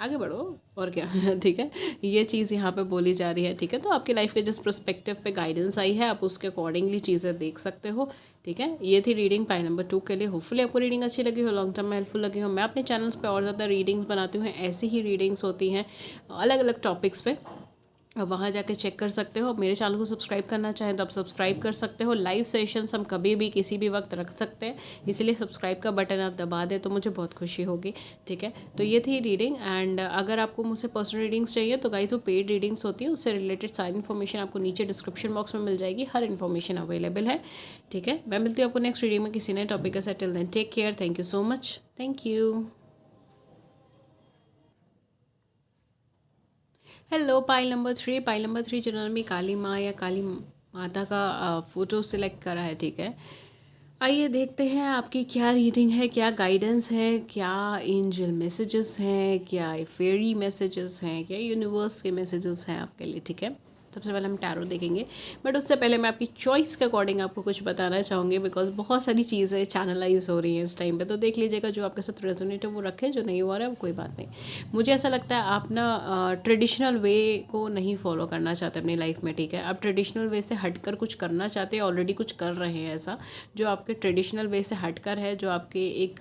आगे बढ़ो और क्या। ठीक है, ये चीज़ यहाँ पे बोली जा रही है। ठीक है, तो आपकी लाइफ के जिस पर्सपेक्टिव पे गाइडेंस आई है आप उसके अकॉर्डिंगली चीज़ें देख सकते हो। ठीक है, ये थी रीडिंग पाई नंबर 2 के लिए। होपफुली आपको रीडिंग अच्छी लगी हो, लॉन्ग टर्म में हेल्पफुल लगी हो। मैं अपने चैनल्स पे और ज़्यादा रीडिंग्स बनाती हूँ, ऐसी ही रीडिंग्स होती हैं अलग अलग टॉपिक्स पे, अब वहाँ जाके चेक कर सकते हो। मेरे चैनल को सब्सक्राइब करना चाहें तो आप सब्सक्राइब कर सकते हो। लाइव सेशंस हम कभी भी किसी भी वक्त रख सकते हैं, इसलिए सब्सक्राइब का बटन आप दबा दें तो मुझे बहुत खुशी होगी। ठीक है, तो ये थी रीडिंग। एंड अगर आपको मुझसे पर्सनल रीडिंग्स चाहिए तो गाइस वो पेड रीडिंग्स होती है, उससे रिलेटेड सारी इन्फॉर्मेशन आपको नीचे डिस्क्रिप्शन बॉक्स में मिल जाएगी, हर इन्फॉर्मेशन अवेलेबल है। ठीक है, मैं मिलती हूँ आपको नेक्स्ट रीडिंग में किसी नए टॉपिक के साथ। Till then take care, thank you so much, thank you. Hello pile number 3 जिन्होंने भी काली माँ या काली माता का फ़ोटो सिलेक्ट करा है। ठीक है, आइए देखते हैं आपकी क्या रीडिंग है, क्या गाइडेंस है, क्या एंजल मैसेजेस हैं, क्या फेरी मैसेजेस हैं, क्या यूनिवर्स के मैसेजेस हैं आपके लिए। ठीक है, सबसे पहले हम टैरो देखेंगे, बट उससे पहले मैं आपकी चॉइस के अकॉर्डिंग आपको कुछ बताना चाहूँगी, बिकॉज बहुत सारी चीज़ें चैनलाइज हो रही हैं इस टाइम पे, तो देख लीजिएगा जो आपके साथ रेजोनेट है वो रखें, जो नहीं हो रहा है वो कोई बात नहीं। मुझे ऐसा लगता है आप ना ट्रेडिशनल वे को नहीं फॉलो करना चाहते अपनी लाइफ में। ठीक है, आप ट्रेडिशनल वे से हटकर कुछ करना चाहते हैं, ऑलरेडी कुछ कर रहे हैं ऐसा जो आपके ट्रेडिशनल वे से हटकर है, जो आपके एक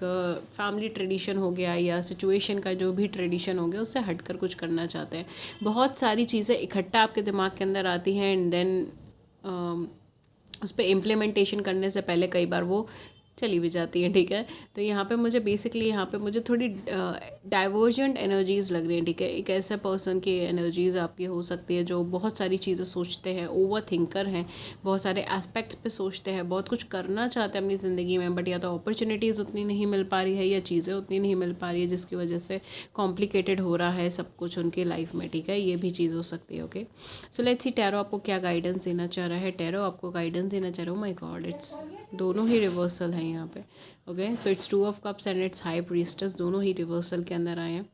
फैमिली ट्रेडिशन हो गया या सिचुएशन का जो भी ट्रेडिशन हो गया उससे हटकर कुछ करना चाहते हैं। बहुत सारी चीज़ें इकट्ठा आपके दिमाग के अंदर आती हैं एंड देन उस पर इम्प्लीमेंटेशन करने से पहले कई बार वो चली भी जाती हैं। ठीक है, तो यहाँ पे मुझे बेसिकली यहाँ पे मुझे थोड़ी डाइवर्जेंट एनर्जीज़ लग रही हैं। ठीक है, एक ऐसे पर्सन की एनर्जीज़ आपकी हो सकती है जो बहुत सारी चीज़ें सोचते हैं, ओवर थिंकर हैं, बहुत सारे एस्पेक्ट्स पे सोचते हैं, बहुत कुछ करना चाहते हैं अपनी ज़िंदगी में, बट या तो अपॉर्चुनिटीज़ उतनी नहीं मिल पा रही है या चीज़ें उतनी नहीं मिल पा रही है, जिसकी वजह से कॉम्प्लिकेटेड हो रहा है सब कुछ उनकी लाइफ में। ठीक है, ये भी चीज़ हो सकती है। Okay, so let's C tarot आपको क्या गाइडेंस देना चाह रहा है। टैरो आपको गाइडेंस देना चाह रहा है, माय गॉड, इट्स दोनों ही रिवर्सल हैं यहाँ पे। Okay, so it's 2 of cups and it's high priestess, दोनों ही रिवर्सल के अंदर आए हैं।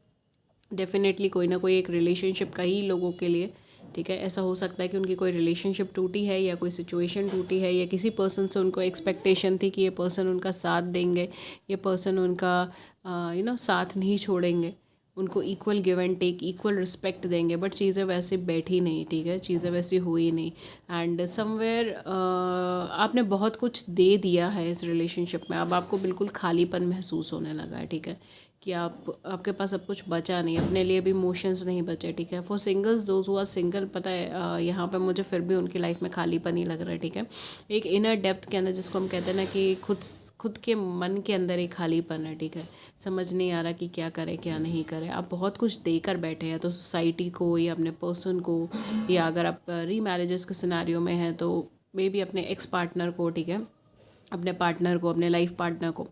डेफिनेटली कोई ना कोई एक रिलेशनशिप का ही लोगों के लिए। ठीक है, ऐसा हो सकता है कि उनकी कोई रिलेशनशिप टूटी है या कोई सिचुएशन टूटी है या किसी पर्सन से उनको एक्सपेक्टेशन थी कि ये पर्सन उनका साथ देंगे, ये पर्सन उनका साथ नहीं छोड़ेंगे, उनको equal give and take, equal respect देंगे, बट चीज़ें वैसे बैठी नहीं। ठीक है, चीज़ें वैसी हुई नहीं एंड समवेयर आपने बहुत कुछ दे दिया है इस रिलेशनशिप में, अब आपको बिल्कुल खालीपन महसूस होने लगा है। ठीक है, कि आपके पास अब कुछ बचा नहीं, अपने लिए भी इमोशंस नहीं बचे। ठीक है, for singles those who are single, पता है यहाँ पे मुझे फिर भी उनकी लाइफ में खालीपन ही लग रहा है। ठीक है, एक इनर डेप्थ के अंदर जिसको हम कहते हैं ना कि खुद के मन के अंदर एक खालीपन है। ठीक है, समझ नहीं आ रहा कि क्या करें क्या नहीं करें। आप बहुत कुछ देकर बैठे हैं, तो सोसाइटी को या अपने पर्सन को, या अगर आप री मैरिजेस के सिनेरियो में हैं तो मे बी अपने एक्स पार्टनर को, ठीक है, अपने पार्टनर को, अपने लाइफ पार्टनर को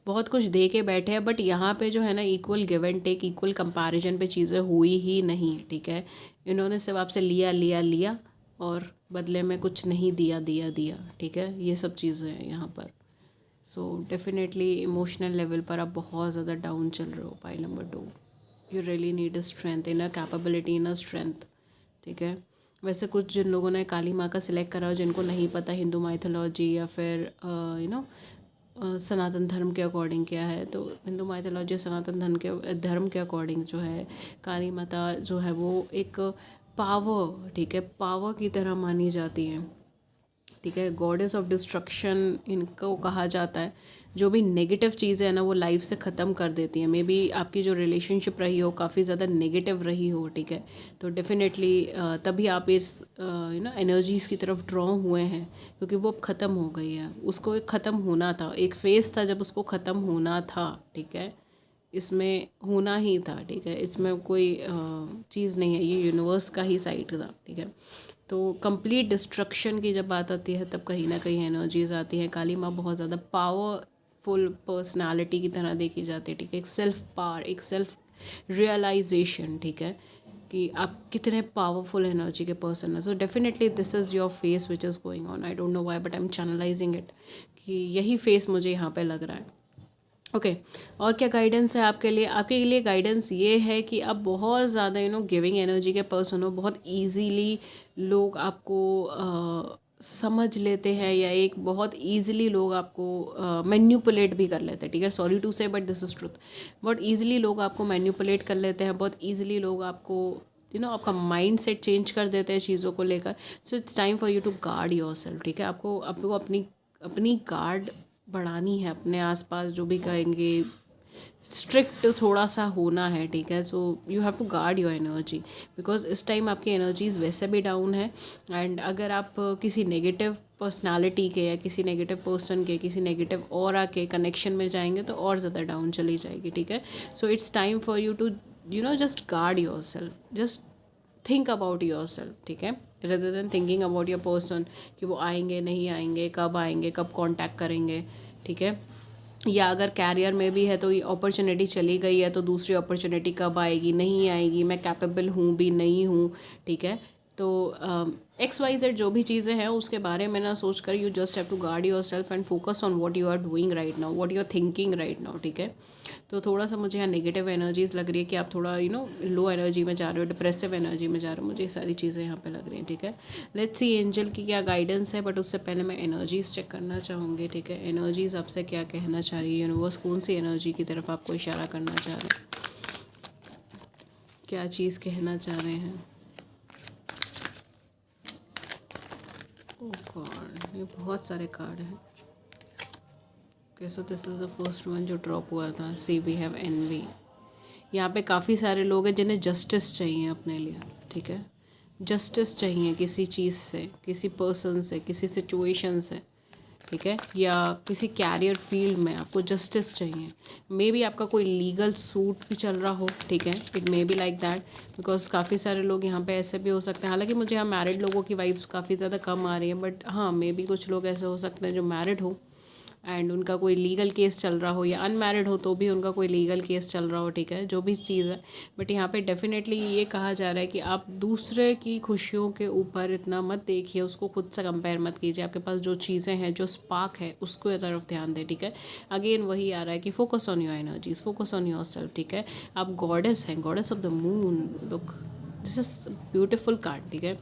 बहुत कुछ दे के बैठे हैं, बट यहाँ पे जो है ना equal give and take, equal comparison पे चीज़ें हुई ही नहीं। ठीक है, इन्होंने सिर्फ आपसे लिया लिया लिया और बदले में कुछ नहीं दिया दिया दिया। ठीक है, ये सब चीज़ें हैं यहाँ पर। सो डेफिनेटली इमोशनल लेवल पर आप बहुत ज़्यादा डाउन चल रहे हो। Pile number 2, you really need a strength, in a capability, in a strength. ठीक है, वैसे कुछ जिन लोगों ने काली माँ का सिलेक्ट करा हो, जिनको नहीं पता हिंदू माइथोलॉजी या फिर सनातन धर्म के अकॉर्डिंग क्या है, तो हिंदू माइथोलॉजी सनातन धर्म के अकॉर्डिंग जो है काली माता जो है वो एक पावर, ठीक है, पावर की तरह मानी जाती है। ठीक है, गॉडेस ऑफ डिस्ट्रक्शन इनको कहा जाता है। जो भी नेगेटिव चीज़ें हैं ना वो लाइफ से ख़त्म कर देती हैं। मे बी आपकी जो रिलेशनशिप रही हो काफ़ी ज़्यादा नेगेटिव रही हो। ठीक है, तो डेफिनेटली तभी आप इस एनर्जीज़ की तरफ ड्रॉ हुए हैं, क्योंकि वो अब ख़त्म हो गई है। उसको एक ख़त्म होना था, एक फेज़ था जब उसको ख़त्म होना था। ठीक है, इसमें होना ही था। ठीक है, इसमें कोई चीज़ नहीं है, ये यूनिवर्स का ही साइड था। ठीक है, तो कंप्लीट डिस्ट्रक्शन की जब बात आती है तब कहीं ना कहीं एनर्जीज आती हैं। काली माँ बहुत ज़्यादा पावरफुल पर्सनालिटी की तरह देखी जाती है। ठीक है, एक सेल्फ पावर, एक सेल्फ रियलाइजेशन। ठीक है, कि आप कितने पावरफुल एनर्जी के पर्सन हैं। So definitely this is your face which is going on, I don't know why but I am channelizing it, कि यही फेस मुझे यहाँ पे लग रहा है। ओके, और क्या गाइडेंस है आपके लिए? आपके लिए गाइडेंस ये है कि आप बहुत ज़्यादा गिविंग एनर्जी के पर्सन हो। बहुत इजीली लोग आपको समझ लेते हैं, या एक बहुत ईजिली लोग आपको मैन्यूपुलेट भी कर लेते हैं, ठीक है, सॉरी टू से बट दिस इज़ ट्रुथ। बहुत ईजिली लोग आपको मैन्यूपुलेट कर लेते हैं, बहुत ईजिली लोग आपको आपका माइंड सेट चेंज कर देते हैं चीज़ों को लेकर। So it's time for you to guard yourself, ठीक है। आपको आपको अपनी अपनी गार्ड बढ़ानी है, अपने आसपास जो भी कहेंगे स्ट्रिक्ट थोड़ा सा होना है, ठीक है। So you have to guard your energy, because इस टाइम आपकी एनर्जीज वैसे भी डाउन है। एंड अगर आप किसी नेगेटिव पर्सनालिटी के या किसी नेगेटिव पर्सन के, किसी नेगेटिव ऑरा के कनेक्शन में जाएंगे तो और ज़्यादा डाउन चली जाएगी, ठीक है। So it's time for you to just guard yourself, just think about yourself, ठीक है, rather than thinking about your person कि वो आएंगे नहीं आएंगे, कब कॉन्टैक्ट करेंगे, ठीक है। या अगर कैरियर में भी है तो ये अपॉर्चुनिटी चली गई है तो दूसरी अपॉर्चुनिटी कब आएगी, नहीं आएगी, मैं कैपेबल हूँ भी नहीं हूँ, ठीक है। तो XYZ जो भी चीज़ें हैं उसके बारे में ना सोच कर you just have to guard yourself and focus on what you are doing right now, what you are thinking right now, ठीक है। तो थोड़ा सा मुझे यहाँ नेगेटिव एनर्जीज लग रही है कि आप थोड़ा लो एनर्जी में जा रहे हो, डिप्रेसिव एनर्जी में जा रहे हो, मुझे ये सारी चीज़ें यहाँ पे लग रही हैं, ठीक है। लेट्स सी एंजल की क्या गाइडेंस है, बट उससे पहले मैं एनर्जीज चेक करना चाहूँगी, ठीक है। एनर्जीज आपसे क्या कहना चाह रही है, यूनिवर्स कौन सी एनर्जी की तरफ आपको इशारा करना चाह रहे हैं, क्या चीज़ कहना चाह रहे हैं। ओह गॉड, ये बहुत सारे कार्ड हैं। Okay, so this is the first one जो ड्रॉप हुआ था, सी वी हैव एनवी। यहाँ पे काफ़ी सारे लोग हैं जिन्हें जस्टिस चाहिए अपने लिए, ठीक है। जस्टिस चाहिए किसी चीज़ से, किसी पर्सन से, किसी सिचुएशन से, ठीक है, या किसी कैरियर फील्ड में आपको जस्टिस चाहिए। मे बी आपका कोई लीगल सूट भी चल रहा हो, ठीक है, it may be like that, because काफ़ी सारे लोग यहाँ पे ऐसे भी हो सकते हैं। हालांकि मुझे यहाँ मैरिड लोगों की वाइब्स काफ़ी ज़्यादा कम आ रही है, बट हाँ मे बी कुछ लोग ऐसे हो सकते हैं जो मैरिड हो एंड उनका कोई लीगल केस चल रहा हो, या अनमैरिड हो तो भी उनका कोई लीगल केस चल रहा हो, ठीक है, जो भी चीज़ है। बट यहाँ पे डेफिनेटली ये कहा जा रहा है कि आप दूसरे की खुशियों के ऊपर इतना मत देखिए, उसको खुद से कंपेयर मत कीजिए। आपके पास जो चीज़ें हैं, जो स्पार्क है, उसको तरफ ध्यान दें, ठीक है। अगेन वही आ रहा है कि focus on your energies, focus on your self, ठीक है। आप गॉडेस हैं, goddess of the moon, look this is beautiful card, ठीक है।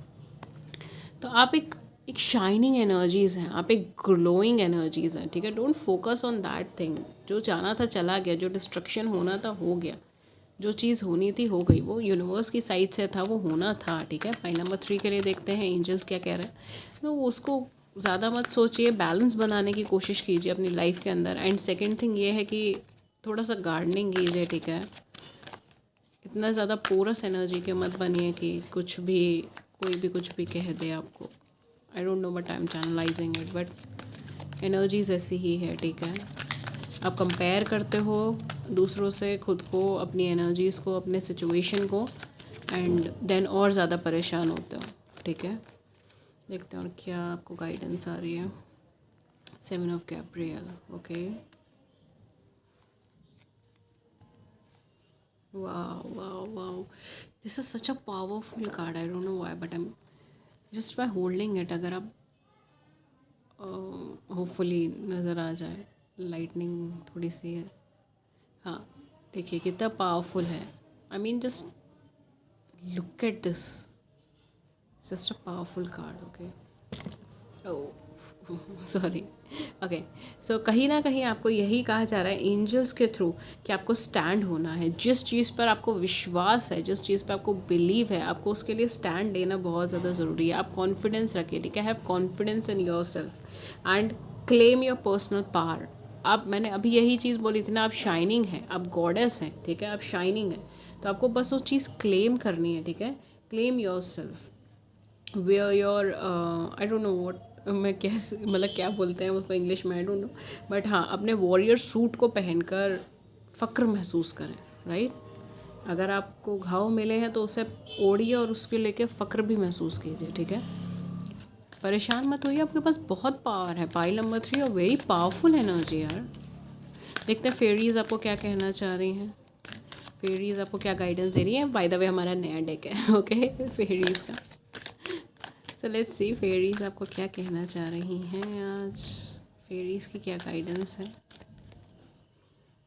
तो आप एक शाइनिंग एनर्जीज़ हैं, आप एक ग्लोइंग एनर्जीज़ हैं, ठीक है। Don't focus on that thing, जो जाना था चला गया, जो डिस्ट्रक्शन होना था हो गया, जो चीज़ होनी थी हो गई, वो यूनिवर्स की साइड से था, वो होना था, ठीक है। फाइल नंबर 3 के लिए देखते हैं एंजल्स क्या कह रहे हैं। तो उसको ज़्यादा मत सोचिए, बैलेंस बनाने की कोशिश कीजिए अपनी लाइफ के अंदर। एंड सेकेंड थिंग ये है कि थोड़ा सा गार्डनिंग कीजिए, ठीक है। इतना ज़्यादा पोरस एनर्जी के मत बनिए कि कुछ भी कोई भी कुछ भी कह दे आपको। आई don't no but I am channelizing it, but energies ऐसी ही है, ठीक है। आप कंपेयर करते हो दूसरों से खुद को, अपनी एनर्जीज़ को, अपने सिचुएशन को, एंड देन और ज़्यादा परेशान होते हो, ठीक है। देखते हैं और क्या आपको गाइडेंस आ रही है। 7 of Gabriel, okay. wow, this is such a powerful card. I don't know why, but I'm just by holding it, अगर आप होपफुली नज़र आ जाए, लाइटनिंग थोड़ी सी है, हाँ देखिए कितना पावरफुल है। I mean just look at this, just a powerful card, okay. Oh sorry, okay. So कहीं ना कहीं आपको यही कहा जा रहा है एंजल्स के थ्रू कि आपको स्टैंड होना है। जिस चीज़ पर आपको विश्वास है, जिस चीज़ पर आपको बिलीव है, आपको उसके लिए स्टैंड लेना बहुत ज़्यादा ज़रूरी है। आप कॉन्फिडेंस रखिए, ठीक है। Have confidence in your self and claim your personal power. आप, मैंने अभी यही चीज़ बोली थी ना, आप शाइनिंग हैं, आप गॉडेस हैं, ठीक है, आप शाइनिंग हैं। तो आपको बस वो चीज़ क्लेम करनी है, ठीक है। Claim yourself, where your I don't know what, मैं कैसे, मतलब क्या बोलते हैं उसको इंग्लिश में, आई डोंट नो, बट हाँ अपने वॉरियर सूट को पहनकर फ़क्र महसूस करें, राइट। अगर आपको घाव मिले हैं तो उसे ओढ़िए और उसके लेके फ़क्र भी महसूस कीजिए, ठीक है। परेशान मत होइए, आपके पास बहुत पावर है। पाइल नंबर 3 और वेरी पावरफुल एनर्जी यार। देखते हैं फेरीज आपको क्या कहना चाह रही हैं, फेरीज आपको क्या गाइडेंस दे रही है। बाय द वे हमारा नया डेक है, ओके, फेरीज का। सो लेट्स सी फेरीज आपको क्या कहना चाह रही हैं आज, फेरीज की क्या गाइडेंस है।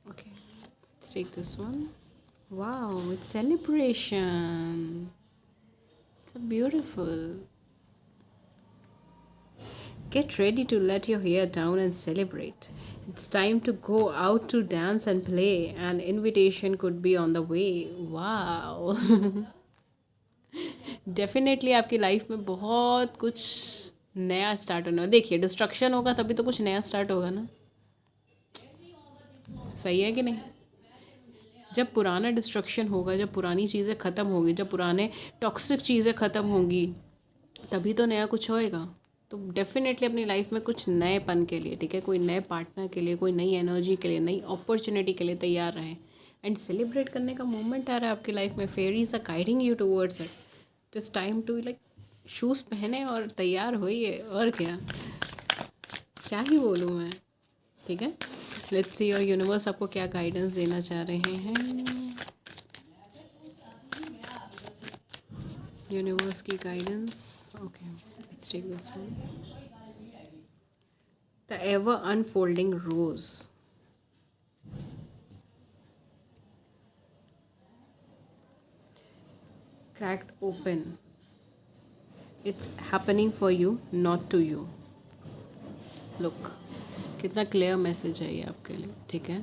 Okay, let's take this one. Wow, it's celebration, it's beautiful. Get ready to let your hair down and celebrate. It's time to go out to dance and play. An invitation could be on the way. Wow. Definitely आपकी life में बहुत कुछ नया start होना है। देखिए, destruction होगा तभी तो कुछ नया स्टार्ट होगा ना। सही है कि नहीं? जब पुराना डिस्ट्रक्शन होगा, जब पुरानी चीज़ें ख़त्म होगी, जब पुराने टॉक्सिक चीज़ें ख़त्म होंगी, तभी तो नया कुछ होएगा। तो डेफिनेटली अपनी लाइफ में कुछ नएपन के लिए, ठीक है, कोई नए पार्टनर के लिए, कोई नई एनर्जी के लिए, नई अपॉर्चुनिटी के लिए तैयार रहें। एंड सेलिब्रेट करने का मोमेंट आ रहा है आपकी लाइफ में। Fairies are guiding you towards it. Just time to like shoes पहने और तैयार होइए। और क्या ही बोलूँ मैं, ठीक है। लेट्स सी और यूनिवर्स आपको क्या गाइडेंस देना चाह रहे हैं। यूनिवर्स की guidance, okay, let's take this one. The ever unfolding rose. Cracked open. It's happening for you, not to you. Look, कितना क्लियर मैसेज है ये आपके लिए, ठीक है।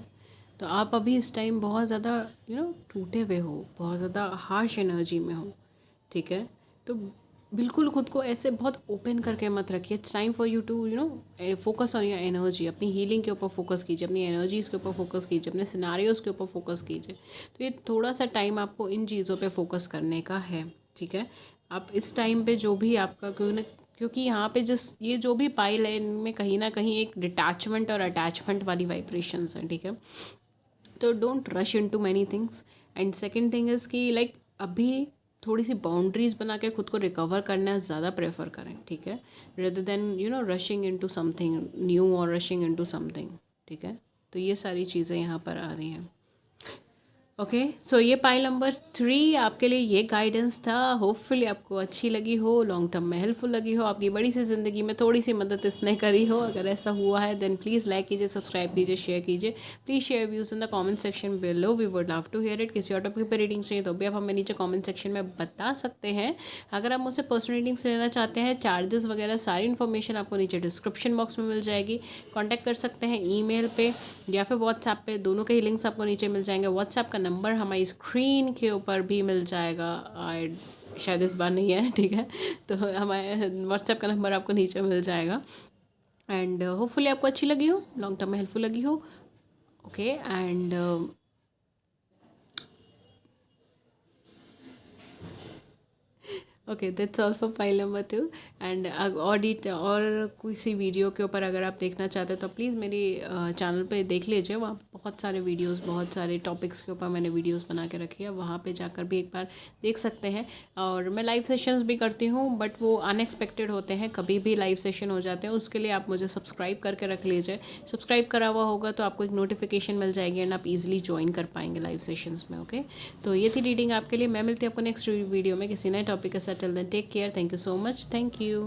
तो आप अभी इस टाइम बहुत ज़्यादा टूटे हुए हो, बहुत ज़्यादा हार्श एनर्जी में हो, ठीक है। तो बिल्कुल खुद को ऐसे बहुत ओपन करके मत रखिए। It's time for you to focus on your energy. अपनी हीलिंग के ऊपर फोकस कीजिए, अपनी एनर्जीज़ के ऊपर फोकस कीजिए, अपने सिनारियोज़ के ऊपर फोकस कीजिए। तो ये थोड़ा सा टाइम आपको इन चीज़ों पे फोकस करने का है, ठीक है। आप इस टाइम पे जो भी आपका क्योंकि यहाँ पे ये जो भी पाइल है, इनमें कहीं ना कहीं एक डिटैचमेंट और अटैचमेंट वाली वाइब्रेशंस हैं, ठीक है। तो don't rush into many things. And second thing is कि लाइक अभी थोड़ी सी बाउंड्रीज़ बना के खुद को रिकवर करना ज़्यादा प्रेफर करें, ठीक है, rather then rushing into something new और रशिंग इनटू समथिंग, ठीक है। तो ये सारी चीज़ें यहाँ पर आ रही हैं। ओके, सो ये पाइल नंबर 3 आपके लिए ये गाइडेंस था। होपफुली आपको अच्छी लगी हो, लॉन्ग टर्म में हेल्पफुल लगी हो, आपकी बड़ी सी ज़िंदगी में थोड़ी सी मदद इसने करी हो। अगर ऐसा हुआ है देन प्लीज़ लाइक कीजिए, सब्सक्राइब कीजिए, शेयर कीजिए। Please share views in the comment section below, we would love to hear it. किसी और टॉपिक पर रीडिंग चाहिए तो भी आप हमें नीचे कॉमेंट सेक्शन में बता सकते हैं। अगर आप मुझसे पर्सनल रीडिंग्स लेना चाहते हैं, चार्जेस वगैरह सारी इन्फॉर्मेशन आपको नीचे डिस्क्रिप्शन बॉक्स में मिल जाएगी। कॉन्टैक्ट कर सकते हैं ईमेल पे या फिर व्हाट्सएप पे, दोनों के ही लिंक्स आपको नीचे मिल जाएंगे। व्हाट्सएप का नंबर हमारी स्क्रीन के ऊपर भी मिल जाएगा। शायद इस बार नहीं है, ठीक है। तो हमारे व्हाट्सएप का नंबर आपको नीचे मिल जाएगा। एंड होपफुली आपको अच्छी लगी हो, लॉन्ग टर्म में हेल्पफुल लगी हो। Okay, and okay, that's all for pile number 2। And और किसी वीडियो के ऊपर अगर आप देखना चाहते हो तो प्लीज़ मेरी चैनल पे देख लीजिए। वहाँ बहुत सारे वीडियोस, बहुत सारे टॉपिक्स के ऊपर मैंने वीडियोस बना के रखी है, वहाँ पे जाकर भी एक बार देख सकते हैं। और मैं लाइव सेशंस भी करती हूँ, बट वो अनएक्सपेक्टेड होते हैं, कभी भी लाइव सेशन हो जाते हैं। उसके लिए आप मुझे सब्सक्राइब करके रख लीजिए। सब्सक्राइब करा हुआ होगा तो आपको एक नोटिफिकेशन मिल जाएगी एंड आप ईजिली ज्वाइन कर पाएंगे लाइव सेशंस में। ओके, तो ये थी रीडिंग आपके लिए। मैं मिलती हूँ आपको नेक्स्ट वीडियो में किसी नए टॉपिक के साथ। Till then take care, thank you so much, thank you.